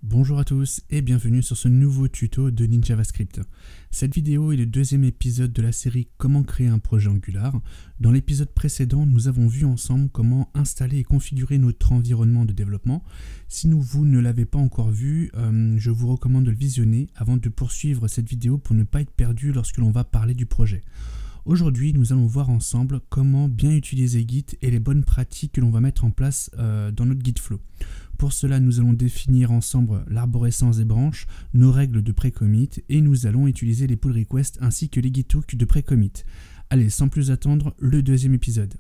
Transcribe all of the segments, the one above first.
Bonjour à tous et bienvenue sur ce nouveau tuto de NinJavaScript. Cette vidéo est le deuxième épisode de la série Comment créer un projet Angular. Dans l'épisode précédent, nous avons vu ensemble comment installer et configurer notre environnement de développement. Si vous ne l'avez pas encore vu, je vous recommande de le visionner avant de poursuivre cette vidéo pour ne pas être perdu lorsque l'on va parler du projet. Aujourd'hui, nous allons voir ensemble comment bien utiliser Git et les bonnes pratiques que l'on va mettre en place dans notre Git flow. Pour cela, nous allons définir ensemble l'arborescence des branches, nos règles de pré-commit et nous allons utiliser les pull requests ainsi que les git hooks de pré-commit. Allez, sans plus attendre, le deuxième épisode.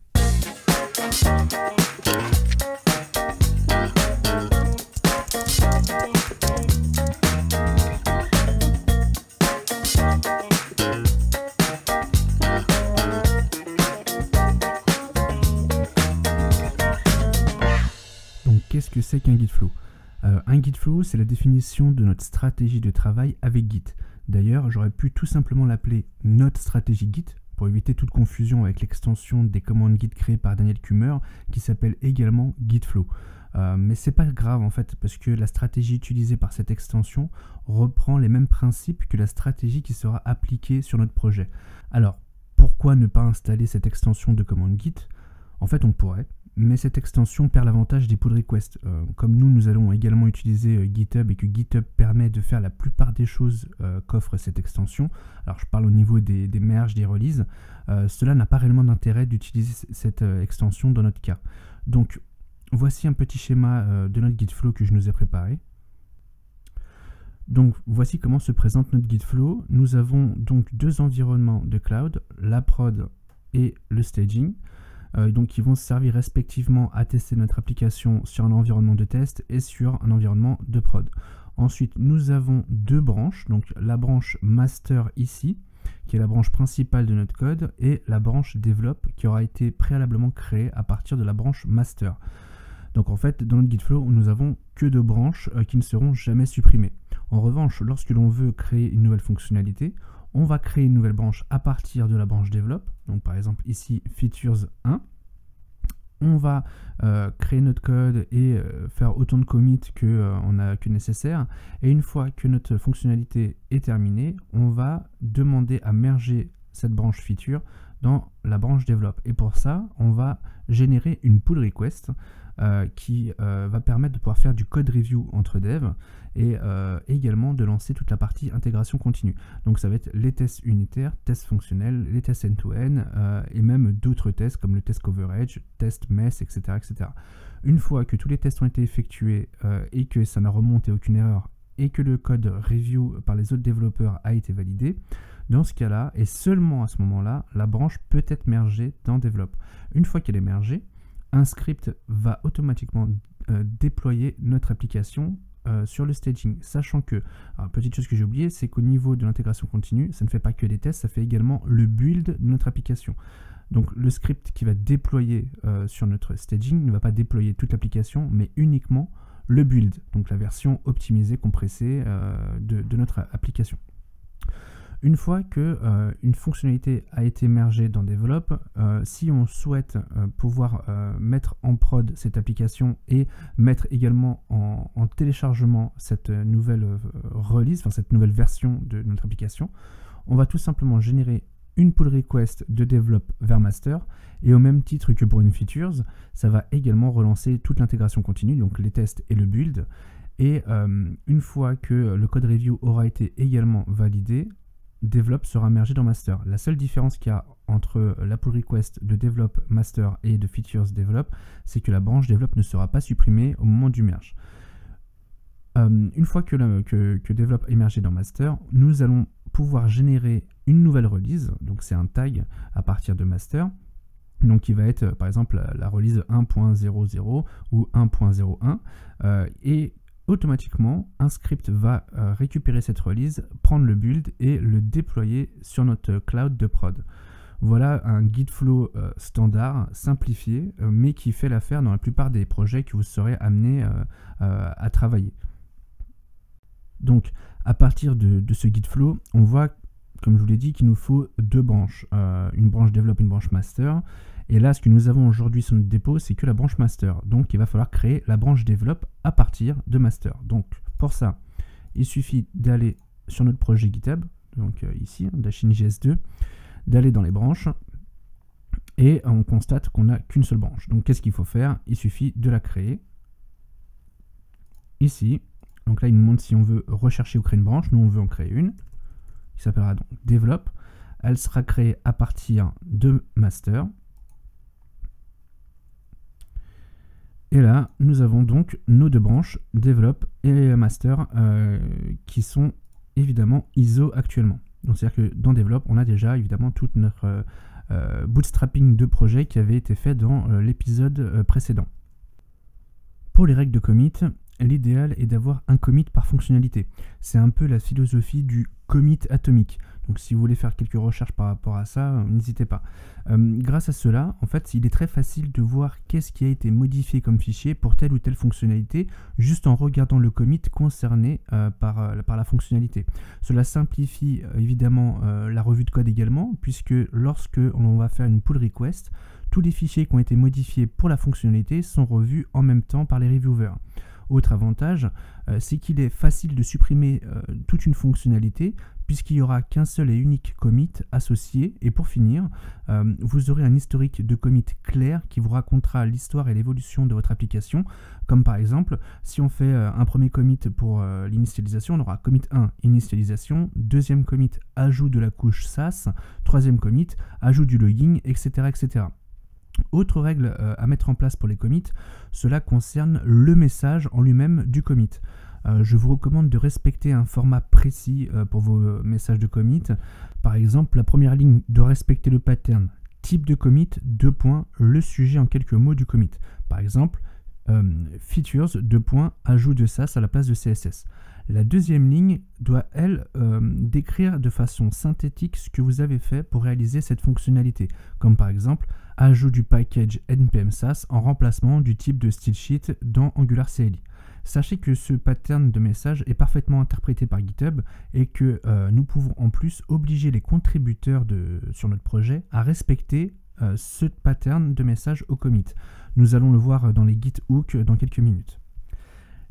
Qu'est-ce que c'est qu'un Git flow? Un Git flow, c'est la définition de notre stratégie de travail avec Git. D'ailleurs, j'aurais pu tout simplement l'appeler notre stratégie Git pour éviter toute confusion avec l'extension des commandes Git créée par Daniel Kummer qui s'appelle également Git flow. Mais c'est pas grave en fait parce que la stratégie utilisée par cette extension reprend les mêmes principes que la stratégie qui sera appliquée sur notre projet. Alors, pourquoi ne pas installer cette extension de commande Git? En fait, on pourrait. Mais cette extension perd l'avantage des pull requests. Comme nous allons également utiliser GitHub et que GitHub permet de faire la plupart des choses qu'offre cette extension, alors je parle au niveau des merges, des releases, cela n'a pas réellement d'intérêt d'utiliser cette extension dans notre cas. Donc voici un petit schéma de notre Git flow que je nous ai préparé. Donc voici comment se présente notre Git flow. Nous avons donc deux environnements de cloud, la prod et le staging. Donc qui vont servir respectivement à tester notre application sur un environnement de test et sur un environnement de prod. Ensuite, nous avons deux branches, donc la branche master ici, qui est la branche principale de notre code, et la branche develop qui aura été préalablement créée à partir de la branche master. Donc en fait, dans notre Git flow, nous avons que deux branches qui ne seront jamais supprimées. En revanche, lorsque l'on veut créer une nouvelle fonctionnalité, on va créer une nouvelle branche à partir de la branche develop. Donc par exemple ici features 1. On va créer notre code et faire autant de commits que nécessaire. Et une fois que notre fonctionnalité est terminée, on va demander à merger cette branche feature dans la branche develop. Et pour ça, on va générer une pull request qui va permettre de pouvoir faire du code review entre devs et également de lancer toute la partie intégration continue. Donc ça va être les tests unitaires, tests fonctionnels, les tests end-to-end et même d'autres tests comme le test coverage, test mess, etc., etc. Une fois que tous les tests ont été effectués et que ça n'a remonté aucune erreur et que le code review par les autres développeurs a été validé, dans ce cas-là, et seulement à ce moment-là, la branche peut être mergée dans develop. Une fois qu'elle est mergée, un script va automatiquement déployer notre application sur le staging, sachant que, alors, petite chose que j'ai oublié, c'est qu'au niveau de l'intégration continue, ça ne fait pas que des tests, ça fait également le build de notre application. Donc le script qui va déployer sur notre staging ne va pas déployer toute l'application, mais uniquement le build, donc la version optimisée, compressée de notre application. Une fois qu'une fonctionnalité a été mergée dans Develop, si on souhaite pouvoir mettre en prod cette application et mettre également en téléchargement cette nouvelle release, enfin cette nouvelle version de notre application, on va tout simplement générer une pull request de Develop vers Master et au même titre que pour une features, ça va également relancer toute l'intégration continue, donc les tests et le build. Et une fois que le code review aura été également validé, Develop sera mergé dans Master. La seule différence qu'il y a entre la pull request de Develop Master et de Features Develop, c'est que la branche Develop ne sera pas supprimée au moment du merge. Une fois que Develop est mergé dans Master, nous allons pouvoir générer une nouvelle release, donc c'est un tag à partir de Master, donc qui va être par exemple la release 1.00 ou 1.01, et automatiquement, un script va récupérer cette release, prendre le build et le déployer sur notre cloud de prod. Voilà un Git flow standard, simplifié, mais qui fait l'affaire dans la plupart des projets que vous serez amené à travailler. Donc, à partir de ce Git flow, on voit comme je vous l'ai dit, qu'il nous faut deux branches, une branche develop, une branche master. Et là, ce que nous avons aujourd'hui sur notre dépôt, c'est que la branche master. Donc, il va falloir créer la branche develop à partir de master. Donc, pour ça, il suffit d'aller sur notre projet GitHub, donc ici, -js2, d'aller dans les branches, et on constate qu'on n'a qu'une seule branche. Donc, qu'est-ce qu'il faut faire? Il suffit de la créer. Ici, donc là, il nous demande si on veut rechercher ou créer une branche. Nous, on veut en créer une, qui s'appellera donc develop. Elle sera créée à partir de master. Et là, nous avons donc nos deux branches, Develop et Master, qui sont évidemment ISO actuellement. Donc c'est-à-dire que dans Develop, on a déjà évidemment toute notre bootstrapping de projet qui avait été fait dans l'épisode précédent. Pour les règles de commit, l'idéal est d'avoir un commit par fonctionnalité. C'est un peu la philosophie du commit atomique. Donc si vous voulez faire quelques recherches par rapport à ça, n'hésitez pas. Grâce à cela, en fait, il est très facile de voir qu'est-ce qui a été modifié comme fichier pour telle ou telle fonctionnalité, juste en regardant le commit concerné par la fonctionnalité. Cela simplifie évidemment la revue de code également, puisque lorsque on va faire une pull request, tous les fichiers qui ont été modifiés pour la fonctionnalité sont revus en même temps par les reviewers. Autre avantage, c'est qu'il est facile de supprimer toute une fonctionnalité puisqu'il n'y aura qu'un seul et unique commit associé. Et pour finir, vous aurez un historique de commit clair qui vous racontera l'histoire et l'évolution de votre application. Comme par exemple, si on fait un premier commit pour l'initialisation, on aura commit 1, initialisation, deuxième commit, ajout de la couche SaaS, troisième commit, ajout du login, etc. etc. Autre règle à mettre en place pour les commits, cela concerne le message en lui-même du commit. Je vous recommande de respecter un format précis pour vos messages de commit. Par exemple, la première ligne doit respecter le pattern type de commit, le sujet en quelques mots du commit. Par exemple, features, ajout de SaaS à la place de CSS. La deuxième ligne doit, elle, décrire de façon synthétique ce que vous avez fait pour réaliser cette fonctionnalité, comme par exemple ajout du package npm SaaS en remplacement du type de style sheet dans Angular CLI. Sachez que ce pattern de message est parfaitement interprété par GitHub et que nous pouvons en plus obliger les contributeurs sur notre projet à respecter ce pattern de message au commit. Nous allons le voir dans les git hooks dans quelques minutes.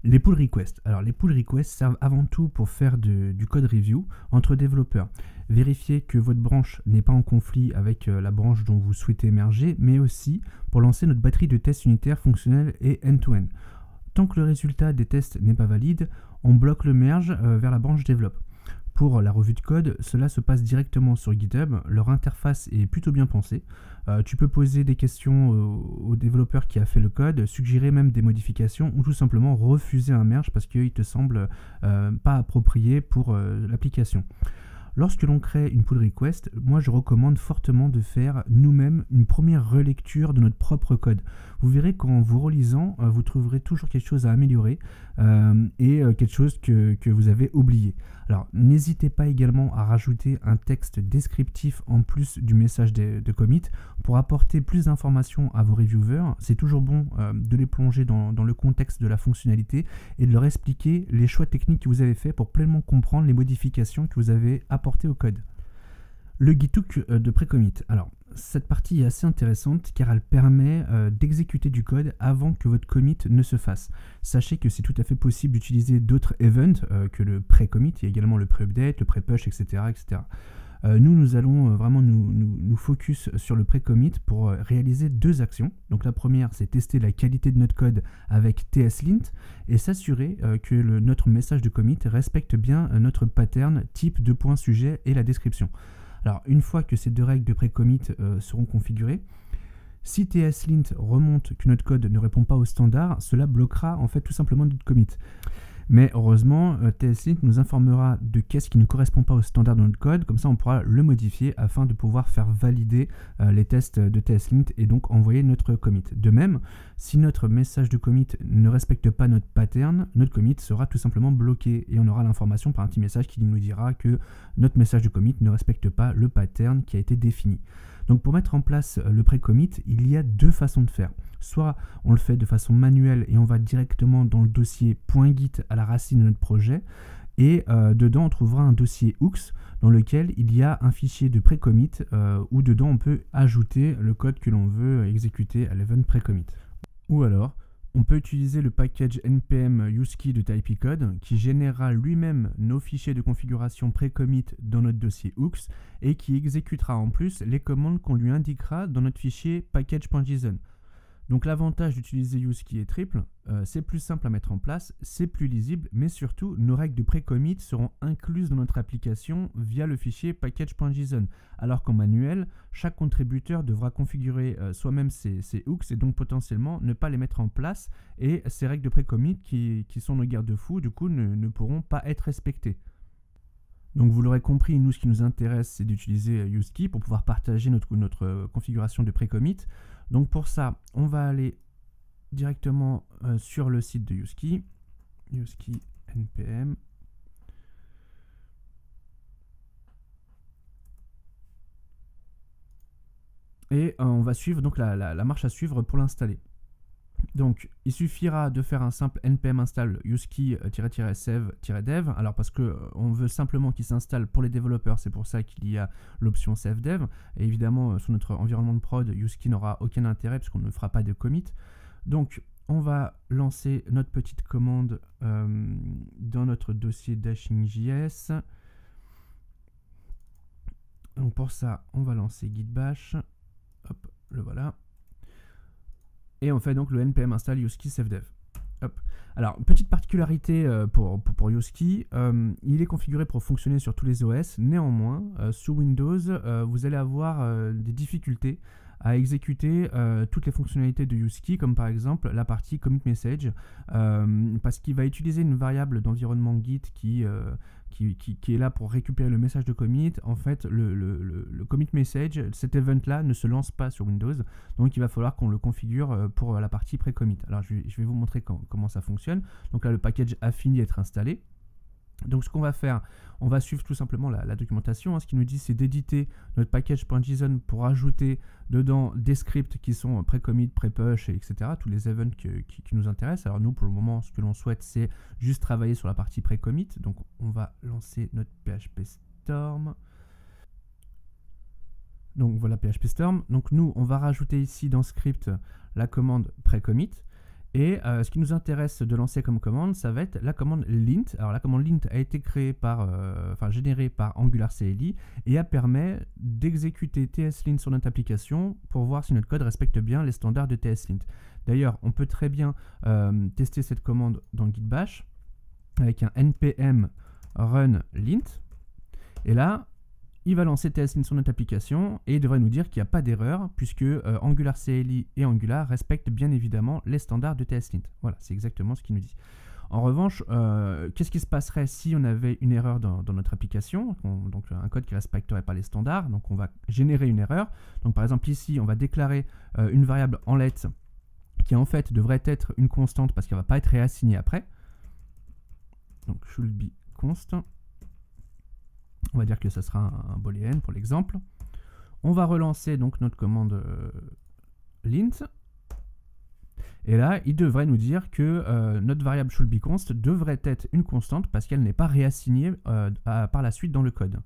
Les pull requests. Alors les pull requests servent avant tout pour faire du code review entre développeurs. Vérifier que votre branche n'est pas en conflit avec la branche dont vous souhaitez émerger, mais aussi pour lancer notre batterie de tests unitaires, fonctionnels et end-to-end. Tant que le résultat des tests n'est pas valide, on bloque le merge vers la branche develop. Pour la revue de code, cela se passe directement sur GitHub, leur interface est plutôt bien pensée. Tu peux poser des questions au développeur qui a fait le code, suggérer même des modifications ou tout simplement refuser un merge parce qu'il te semble pas approprié pour l'application. Lorsque l'on crée une pull request, moi je recommande fortement de faire nous-mêmes une première relecture de notre propre code. Vous verrez qu'en vous relisant, vous trouverez toujours quelque chose à améliorer et quelque chose que vous avez oublié. Alors n'hésitez pas également à rajouter un texte descriptif en plus du message de commit pour apporter plus d'informations à vos reviewers. C'est toujours bon de les plonger dans le contexte de la fonctionnalité et de leur expliquer les choix techniques que vous avez faits pour pleinement comprendre les modifications que vous avez apportées au code. Le git hook de pré-commit. Alors cette partie est assez intéressante car elle permet d'exécuter du code avant que votre commit ne se fasse. Sachez que c'est tout à fait possible d'utiliser d'autres events que le pré-commit. Il y a également le pré-update, le pré-push, etc. etc. Nous allons vraiment nous focus sur le pré-commit pour réaliser deux actions. Donc la première, c'est tester la qualité de notre code avec TSLint et s'assurer que notre message de commit respecte bien notre pattern type de point sujet et la description. Alors, une fois que ces deux règles de pré-commit seront configurées, si TSLint remonte que notre code ne répond pas au standard, cela bloquera en fait tout simplement notre commit. Mais heureusement, TSLint nous informera de qu'est-ce qui ne correspond pas au standard de notre code, comme ça on pourra le modifier afin de pouvoir faire valider les tests de TSLint et donc envoyer notre commit. De même, si notre message de commit ne respecte pas notre pattern, notre commit sera tout simplement bloqué et on aura l'information par un petit message qui nous dira que notre message de commit ne respecte pas le pattern qui a été défini. Donc pour mettre en place le pré-commit, il y a deux façons de faire. Soit on le fait de façon manuelle et on va directement dans le dossier .git à la racine de notre projet Et dedans, on trouvera un dossier hooks dans lequel il y a un fichier de pré-commit où dedans on peut ajouter le code que l'on veut exécuter à l'event pré-commit. Ou alors, on peut utiliser le package npm usekey de typecode qui générera lui-même nos fichiers de configuration pré-commit dans notre dossier hooks et qui exécutera en plus les commandes qu'on lui indiquera dans notre fichier package.json. Donc l'avantage d'utiliser usekey est triple, c'est plus simple à mettre en place, c'est plus lisible, mais surtout nos règles de pré-commit seront incluses dans notre application via le fichier package.json, alors qu'en manuel, chaque contributeur devra configurer soi-même ses hooks et donc potentiellement ne pas les mettre en place, et ces règles de pré-commit qui sont nos garde-fous, du coup ne pourront pas être respectées. Donc vous l'aurez compris, nous ce qui nous intéresse c'est d'utiliser usekey pour pouvoir partager notre configuration de pré-commit. Donc pour ça, on va aller directement sur le site de usekey, usekey npm. Et on va suivre donc la marche à suivre pour l'installer. Donc, il suffira de faire un simple npm install usekey-save-dev. Alors, parce qu'on veut simplement qu'il s'installe pour les développeurs, c'est pour ça qu'il y a l'option save dev. Et évidemment, sur notre environnement de prod, usekey n'aura aucun intérêt parce qu'on ne fera pas de commit. Donc, on va lancer notre petite commande dans notre dossier dashing.js. Donc, pour ça, on va lancer git bash. Hop, le voilà. Et on fait donc le npm install usekey save dev. Hop. Alors, petite particularité pour usekey, il est configuré pour fonctionner sur tous les OS. Néanmoins, sous Windows, vous allez avoir des difficultés à exécuter toutes les fonctionnalités de usekey, comme par exemple la partie commit message, parce qu'il va utiliser une variable d'environnement Git qui est là pour récupérer le message de commit. En fait, le commit message, cet event-là, ne se lance pas sur Windows, donc il va falloir qu'on le configure pour la partie pré-commit. Alors, je vais vous montrer comment ça fonctionne. Donc là, le package a fini d'être installé. Donc ce qu'on va faire, on va suivre tout simplement la documentation. Ce qui nous dit, c'est d'éditer notre package.json pour ajouter dedans des scripts qui sont pré-commit, pré-push, etc. Tous les events qui nous intéressent. Alors nous, pour le moment, ce que l'on souhaite, c'est juste travailler sur la partie pré-commit. Donc on va lancer notre PHP Storm. Donc voilà PHP Storm. Donc nous, on va rajouter ici dans script la commande pré-commit. Et ce qui nous intéresse de lancer comme commande, ça va être la commande lint. Alors la commande lint a été créée générée par Angular CLI et elle permet d'exécuter tslint sur notre application pour voir si notre code respecte bien les standards de tslint. D'ailleurs, on peut très bien tester cette commande dans Git bash avec un npm run lint. Et là, il va lancer tslint sur notre application et il devrait nous dire qu'il n'y a pas d'erreur puisque Angular CLI et Angular respectent bien évidemment les standards de tslint. Voilà, c'est exactement ce qu'il nous dit. En revanche, qu'est-ce qui se passerait si on avait une erreur dans notre application, donc un code qui ne respecterait pas les standards? Donc on va générer une erreur. Donc par exemple ici, on va déclarer une variable en let qui en fait devrait être une constante parce qu'elle ne va pas être réassignée après. Donc should be const. On va dire que ça sera un boolean pour l'exemple. On va relancer donc notre commande lint. Et là, il devrait nous dire que notre variable should be const devrait être une constante parce qu'elle n'est pas réassignée par la suite dans le code.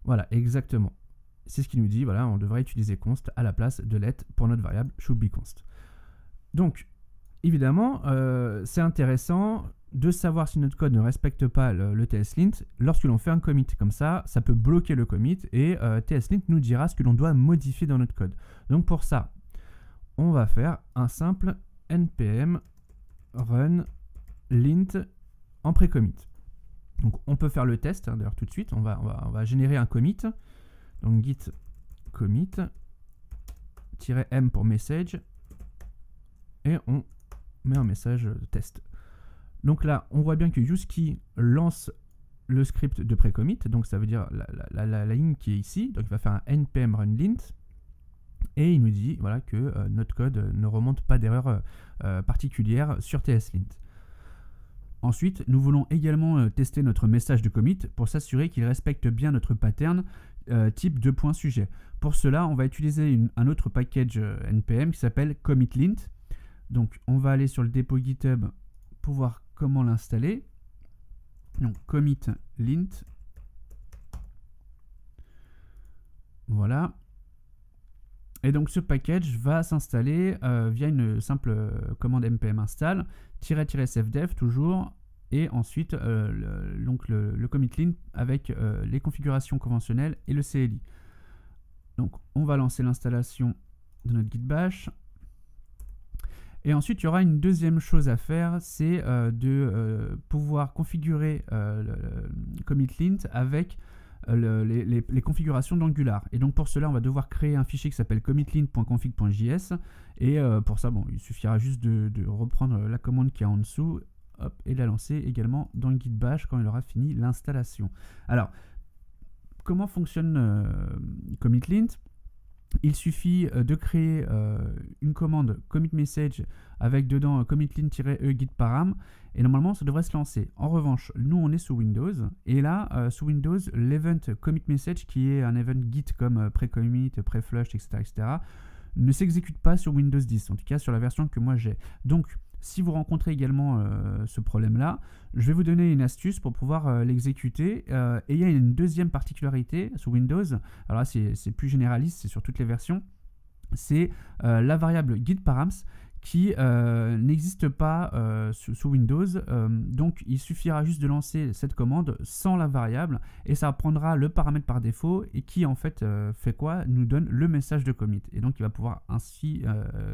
Voilà, exactement. C'est ce qu'il nous dit. Voilà, on devrait utiliser const à la place de let pour notre variable should be const. Donc, évidemment, c'est intéressant de savoir si notre code ne respecte pas le tslint lorsque l'on fait un commit. Comme ça, ça peut bloquer le commit et tslint nous dira ce que l'on doit modifier dans notre code. Donc pour ça, on va faire un simple npm run lint en pré-commit. Donc on peut faire le test, hein, d'ailleurs tout de suite, on va générer un commit. Donc git commit -m pour message et on met un message test. Donc là, on voit bien que usekey lance le script de pré-commit, donc ça veut dire la ligne qui est ici. Donc il va faire un npm run lint et il nous dit voilà, que notre code ne remonte pas d'erreur particulière sur tslint. Ensuite, nous voulons également tester notre message de commit pour s'assurer qu'il respecte bien notre pattern type de point sujet. Pour cela, on va utiliser un autre package npm qui s'appelle commitlint. Donc on va aller sur le dépôt GitHub pour voir comment l'installer. Donc commit lint. Voilà. Et donc ce package va s'installer via une simple commande npm install --sfdev toujours, et ensuite le commit lint avec les configurations conventionnelles et le CLI. Donc on va lancer l'installation de notre git bash. Et ensuite, il y aura une deuxième chose à faire, c'est de pouvoir configurer le commit lint avec les configurations d'Angular. Et donc pour cela, on va devoir créer un fichier qui s'appelle commitlint.config.js. Et pour ça, bon, il suffira juste de reprendre la commande qui est en dessous, hop, et la lancer également dans le git bash quand il aura fini l'installation. Alors, comment fonctionne commit lint? Il suffit de créer une commande commit message avec dedans commitlint-e git param, et normalement ça devrait se lancer. En revanche, nous on est sous Windows, et là sous Windows, l'event commit message, qui est un event git comme pre-commit, pre-flush, etc., ne s'exécute pas sur Windows 10, en tout cas sur la version que moi j'ai. Donc si vous rencontrez également ce problème-là, je vais vous donner une astuce pour pouvoir l'exécuter. Et il y a une deuxième particularité sous Windows, alors là c'est plus généraliste, c'est sur toutes les versions, c'est la variable gitparams qui n'existe pas sous Windows. Donc il suffira juste de lancer cette commande sans la variable, et ça prendra le paramètre par défaut, et qui en fait fait quoi? Nous donne le message de commit, et donc il va pouvoir ainsi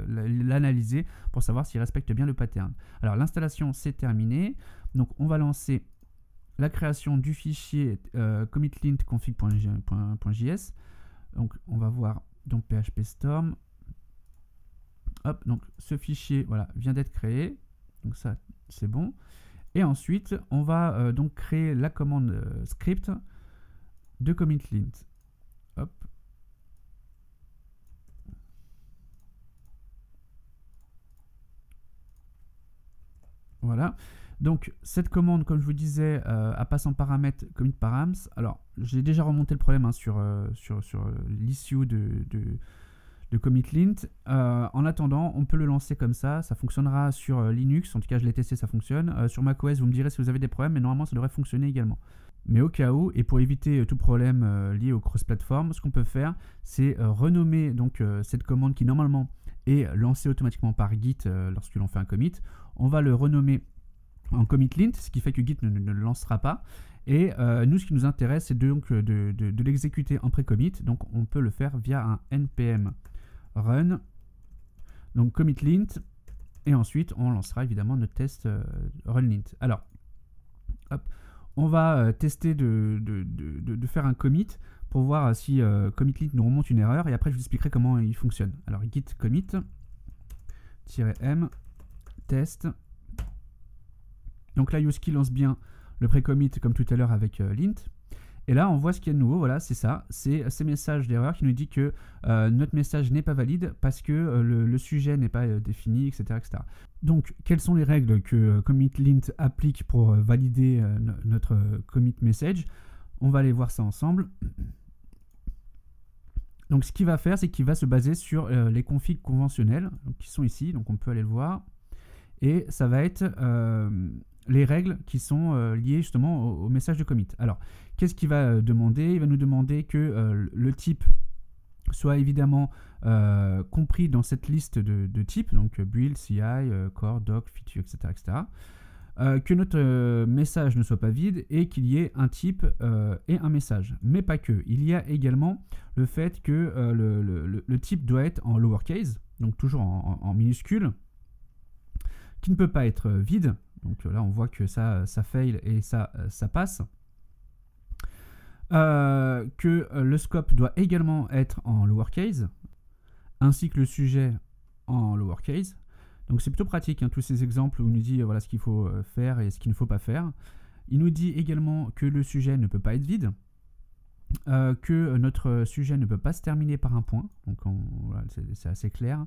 l'analyser pour savoir s'il respecte bien le pattern. Alors l'installation c'est terminé, donc on va lancer la création du fichier commitlint.config.js. Donc on va voir dans PHP Storm. Hop, donc ce fichier voilà, vient d'être créé, donc ça c'est bon. Et ensuite on va donc créer la commande script de commitlint. Hop. Voilà. Donc cette commande, comme je vous disais, passe en paramètre commit params. Alors j'ai déjà remonté le problème sur l'issue de commitlint. En attendant, on peut le lancer comme ça fonctionnera sur Linux, en tout cas je l'ai testé, ça fonctionne. Sur macOS, vous me direz si vous avez des problèmes, mais normalement ça devrait fonctionner également. Mais au cas où, et pour éviter tout problème lié au cross-platform, ce qu'on peut faire, c'est renommer donc cette commande qui normalement est lancée automatiquement par Git lorsque l'on fait un commit. On va le renommer en commitlint, ce qui fait que Git ne le lancera pas. Et nous, ce qui nous intéresse, c'est donc de l'exécuter en pré-commit. Donc on peut le faire via un npm run, donc commitlint, et ensuite on lancera évidemment notre test runlint. Alors, hop, on va tester de faire un commit pour voir si commitlint nous remonte une erreur, et après je vous expliquerai comment il fonctionne. Alors git commit-m test. Donc là, Yoski lance bien le pré-commit comme tout à l'heure avec lint. Et là, on voit ce qu'il y a de nouveau. Voilà, c'est ça. C'est ces messages d'erreur qui nous dit que notre message n'est pas valide parce que le sujet n'est pas défini, etc., etc. Donc, quelles sont les règles que commitlint applique pour valider notre commit message? On va aller voir ça ensemble. Donc, ce qu'il va faire, c'est qu'il va se baser sur les configs conventionnels donc, qui sont ici. Donc, on peut aller le voir. Et ça va être les règles qui sont liées justement au message de commit. Alors, qu'est-ce qu'il va demander? Il va nous demander que le type soit évidemment compris dans cette liste de types, donc build, CI, core, doc, feature, etc. etc. Que notre message ne soit pas vide et qu'il y ait un type et un message. Mais pas que. Il y a également le fait que le type doit être en lowercase, donc toujours en minuscule, qui ne peut pas être vide. Donc là, on voit que ça fail et ça passe. Que le scope doit également être en lowercase, ainsi que le sujet en lowercase. Donc c'est plutôt pratique, hein, tous ces exemples où on nous dit voilà ce qu'il faut faire et ce qu'il ne faut pas faire. Il nous dit également que le sujet ne peut pas être vide, que notre sujet ne peut pas se terminer par un point. Donc voilà, c'est assez clair.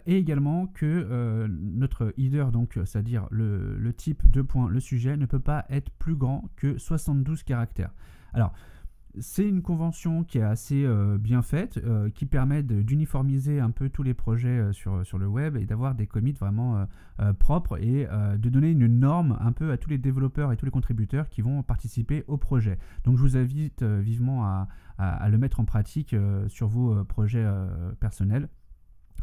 Et également que notre header, donc c'est-à-dire le type de point, le sujet, ne peut pas être plus grand que 72 caractères. Alors, C'est une convention qui est assez bien faite, qui permet d'uniformiser un peu tous les projets sur le web et d'avoir des commits vraiment propres et de donner une norme un peu à tous les développeurs et tous les contributeurs qui vont participer au projet. Donc je vous invite vivement à le mettre en pratique sur vos projets personnels.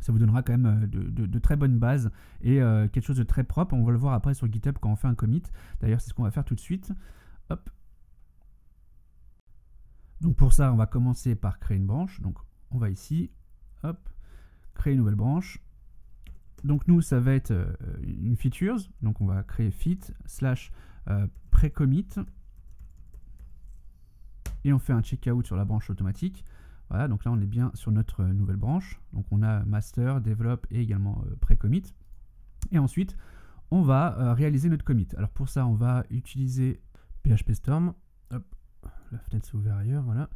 Ça vous donnera quand même de très bonnes bases et quelque chose de très propre. On va le voir après sur GitHub quand on fait un commit. D'ailleurs, c'est ce qu'on va faire tout de suite. Hop. Donc pour ça, on va commencer par créer une branche. Donc on va ici, hop, créer une nouvelle branche. Donc nous, ça va être une features. Donc on va créer fit / pré-commit. Et on fait un checkout sur la branche automatique. Voilà, donc là on est bien sur notre nouvelle branche. Donc on a master, develop et également pré-commit. Et ensuite, on va réaliser notre commit. Alors pour ça, on va utiliser PHP Storm. Hop, la fenêtre s'est ouverte ailleurs, voilà.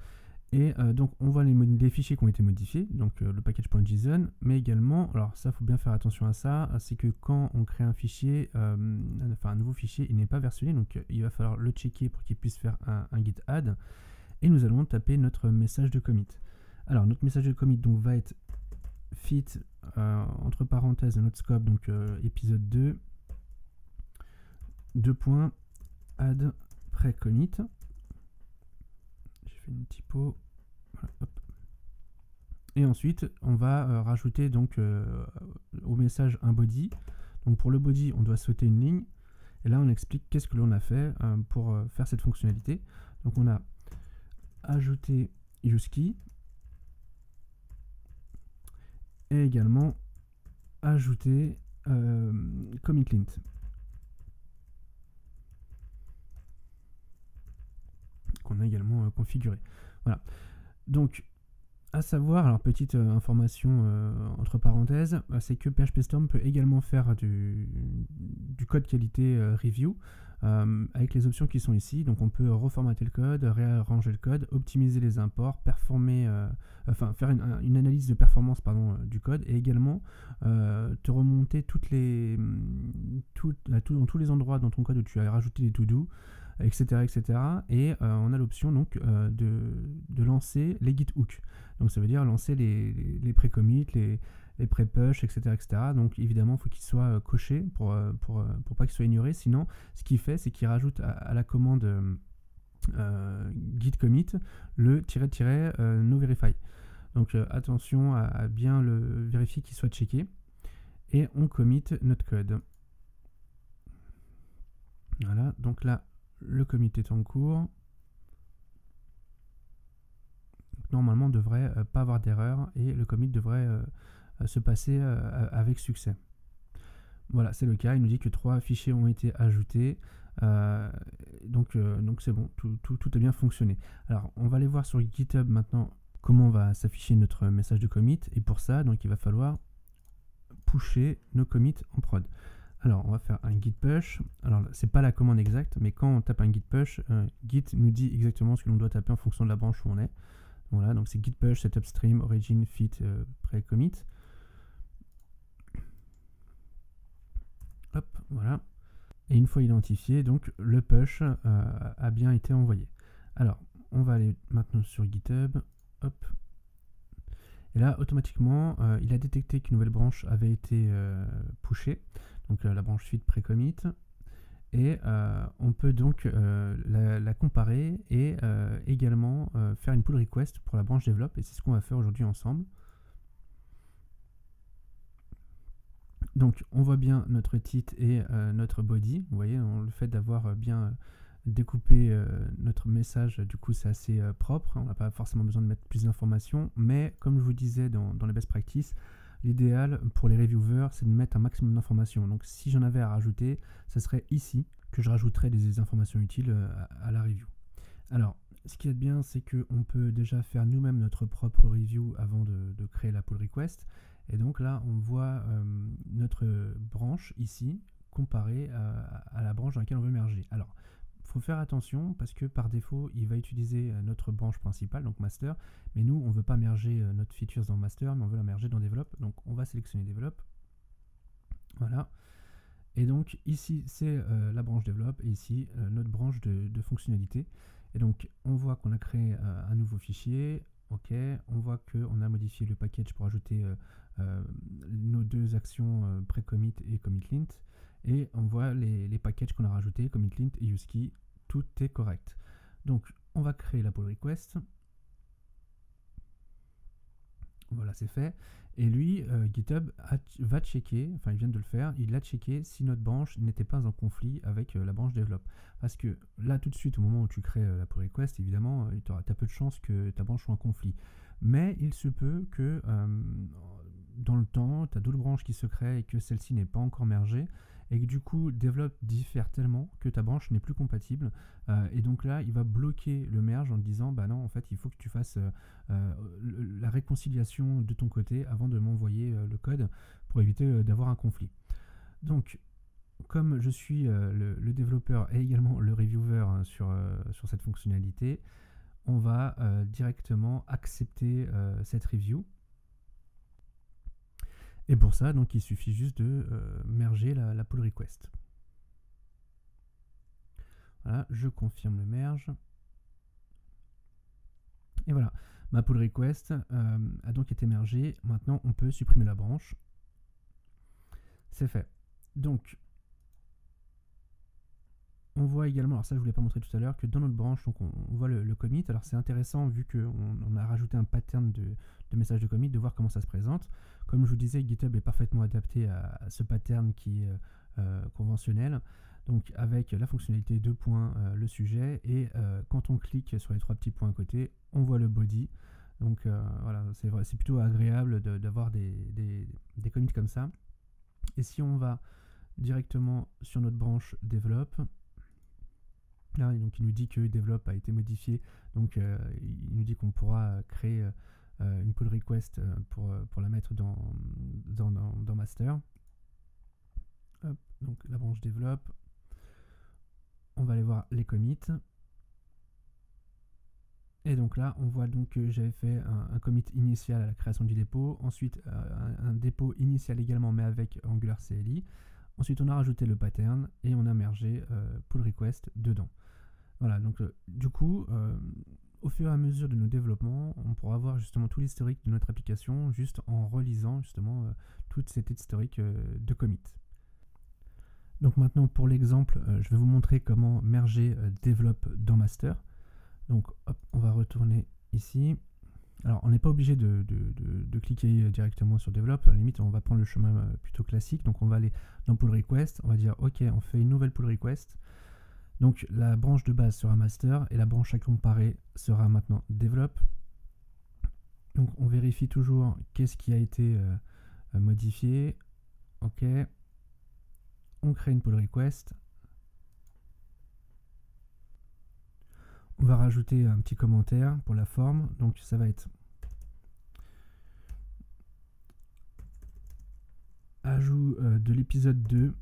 Et donc on voit les fichiers qui ont été modifiés, donc le package.json, mais également, alors ça, il faut bien faire attention à ça, c'est que quand on crée un fichier, enfin un nouveau fichier, il n'est pas versionné, donc il va falloir le checker pour qu'il puisse faire un git add, et nous allons taper notre message de commit. Alors notre message de commit donc, va être fit, entre parenthèses, notre scope, donc épisode 2, 2.add pré-commit. J'ai fait une typo. Voilà, hop. Et ensuite, on va rajouter donc au message un body. Donc pour le body, on doit sauter une ligne. Et là, on explique qu'est-ce que l'on a fait pour faire cette fonctionnalité. Donc on a ajouté useKey et également ajouté commitLint. Qu'on a également configuré. Voilà. Donc, à savoir, alors petite information entre parenthèses, c'est que PHP Storm peut également faire du code qualité review avec les options qui sont ici. Donc on peut reformater le code, réarranger le code, optimiser les imports, performer, faire une analyse de performance du code et également te remonter dans tous les endroits dans ton code où tu as rajouté des to-do, etc. etc. Et on a l'option donc de lancer les git hooks. Donc ça veut dire lancer les pré-commits, les pré-push, etc., etc. Donc évidemment, il faut qu'il soit coché pour pas qu'il soit ignoré. Sinon, ce qu'il fait, c'est qu'il rajoute à la commande git commit le -- no verify. Donc attention à bien le vérifier qu'il soit checké. Et on commit notre code. Voilà, donc là, le commit est en cours. Normalement, on ne devrait pas avoir d'erreur et le commit devrait se passer avec succès. Voilà, c'est le cas. Il nous dit que 3 fichiers ont été ajoutés. Donc c'est bon, tout a bien fonctionné. Alors, on va aller voir sur GitHub maintenant comment va s'afficher notre message de commit. Et pour ça, donc, il va falloir pusher nos commits en prod. Alors, on va faire un git push. Alors, c'est pas la commande exacte, mais quand on tape un git push, Git nous dit exactement ce que l'on doit taper en fonction de la branche où on est. Voilà, donc c'est git push, setup stream, origin, fit, pré-commit. Hop, voilà. Et une fois identifié, donc le push a bien été envoyé. Alors, on va aller maintenant sur GitHub. Hop. Et là, automatiquement, il a détecté qu'une nouvelle branche avait été pushée. Donc la branche fit pré-commit. Et on peut donc la comparer et également faire une pull request pour la branche develop. Et c'est ce qu'on va faire aujourd'hui ensemble. Donc on voit bien notre titre et notre body. Vous voyez, le fait d'avoir bien découpé notre message, du coup c'est assez propre. On n'a pas forcément besoin de mettre plus d'informations. Mais comme je vous disais dans les best practices, l'idéal pour les reviewers, c'est de mettre un maximum d'informations. Donc si j'en avais à rajouter, ce serait ici que je rajouterais des informations utiles à la review. Alors, ce qui est bien, c'est qu'on peut déjà faire nous-mêmes notre propre review avant de créer la pull request. Et donc là, on voit notre branche ici comparée à la branche dans laquelle on veut merger. Alors, il faut faire attention parce que par défaut, il va utiliser notre branche principale, donc master. Mais nous, on ne veut pas merger notre features dans master, mais on veut la merger dans develop. Donc, on va sélectionner develop. Voilà. Et donc, ici, c'est la branche develop et ici, notre branche de fonctionnalité. Et donc on voit qu'on a créé un nouveau fichier. Ok, on voit qu'on a modifié le package pour ajouter nos deux actions pré-commit et commit-lint. Et on voit les packages qu'on a rajoutés, commit-lint et usekey, tout est correct. Donc on va créer la pull request. Voilà, c'est fait. Et lui, GitHub va checker, enfin il vient de le faire, il a checké si notre branche n'était pas en conflit avec la branche develop. Parce que là, tout de suite, au moment où tu crées la pull request, évidemment, tu as peu de chances que ta branche soit en conflit. Mais il se peut que dans le temps, tu as d'autres branches qui se créent et que celle-ci n'est pas encore mergée. Et que du coup, develop diffère tellement que ta branche n'est plus compatible. Et donc là, il va bloquer le merge en te disant, bah non, en fait, il faut que tu fasses la réconciliation de ton côté avant de m'envoyer le code pour éviter d'avoir un conflit. Donc, comme je suis le développeur et également le reviewer sur cette fonctionnalité, on va directement accepter cette review. Et pour ça, donc, il suffit juste de merger la pull request. Voilà, je confirme le merge. Et voilà, ma pull request a donc été mergée. Maintenant, on peut supprimer la branche. C'est fait. Donc, on voit également, alors ça je ne vous l'ai pas montré tout à l'heure, que dans notre branche, donc on voit le commit. Alors c'est intéressant vu qu'on a rajouté un pattern de message de commit, de voir comment ça se présente. Comme je vous disais, GitHub est parfaitement adapté à ce pattern qui est conventionnel. Donc avec la fonctionnalité 2 points, le sujet, et quand on clique sur les 3 petits points à côté, on voit le body. Donc voilà, c'est plutôt agréable d'avoir des commits comme ça. Et si on va directement sur notre branche develop, là, donc il nous dit que develop a été modifié, donc il nous dit qu'on pourra créer une pull request pour la mettre dans master. Hop, donc la branche develop, on va aller voir les commits. Et donc là, on voit donc que j'avais fait un commit initial à la création du dépôt, ensuite un dépôt initial également, mais avec Angular CLI. Ensuite, on a rajouté le pattern et on a mergé pull request dedans. Voilà, donc du coup, au fur et à mesure de nos développements, on pourra voir justement tout l'historique de notre application juste en relisant justement toute cette historique de commit. Donc maintenant, pour l'exemple, je vais vous montrer comment merger develop dans master. Donc hop, on va retourner ici. Alors on n'est pas obligé de cliquer directement sur develop, à la limite on va prendre le chemin plutôt classique. Donc on va aller dans pull request, on va dire ok, on fait une nouvelle pull request. Donc la branche de base sera master et la branche à comparer sera maintenant develop. Donc on vérifie toujours qu'est-ce qui a été modifié. Ok, on crée une pull request. On va rajouter un petit commentaire pour la forme, donc ça va être ajout de l'épisode 2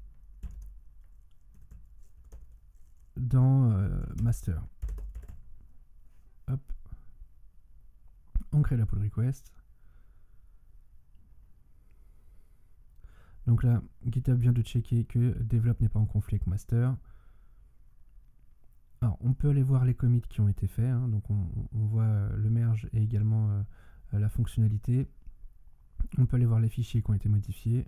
dans master. Hop. On crée la pull request. Donc là, GitHub vient de checker que develop n'est pas en conflit avec master. Alors, on peut aller voir les commits qui ont été faits, hein, donc on voit le merge et également la fonctionnalité. On peut aller voir les fichiers qui ont été modifiés.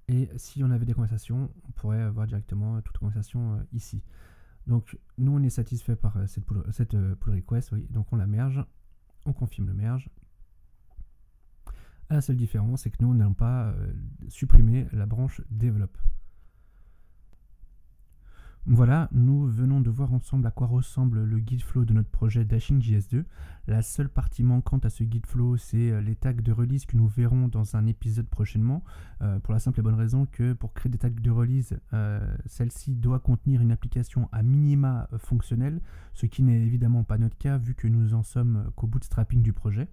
Et si on avait des conversations, on pourrait voir directement toute conversation ici. Donc, nous, on est satisfait par cette pull request, oui, donc on la merge, on confirme le merge. La seule différence, c'est que nous, n'allons pas supprimer la branche develop. Voilà, nous venons de voir ensemble à quoi ressemble le guide flow de notre projet Dashing.js2. La seule partie manquante à ce guide flow, c'est les tags de release que nous verrons dans un épisode prochainement, pour la simple et bonne raison que pour créer des tags de release, celle-ci doit contenir une application à minima fonctionnelle, ce qui n'est évidemment pas notre cas vu que nous en sommes qu'au bootstrapping du projet.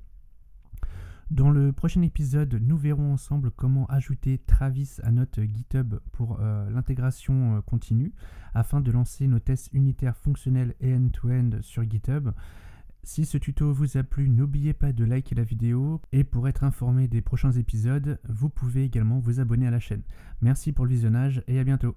Dans le prochain épisode, nous verrons ensemble comment ajouter Travis à notre GitHub pour l'intégration continue afin de lancer nos tests unitaires fonctionnels et end-to-end sur GitHub. Si ce tuto vous a plu, n'oubliez pas de liker la vidéo et pour être informé des prochains épisodes, vous pouvez également vous abonner à la chaîne. Merci pour le visionnage et à bientôt.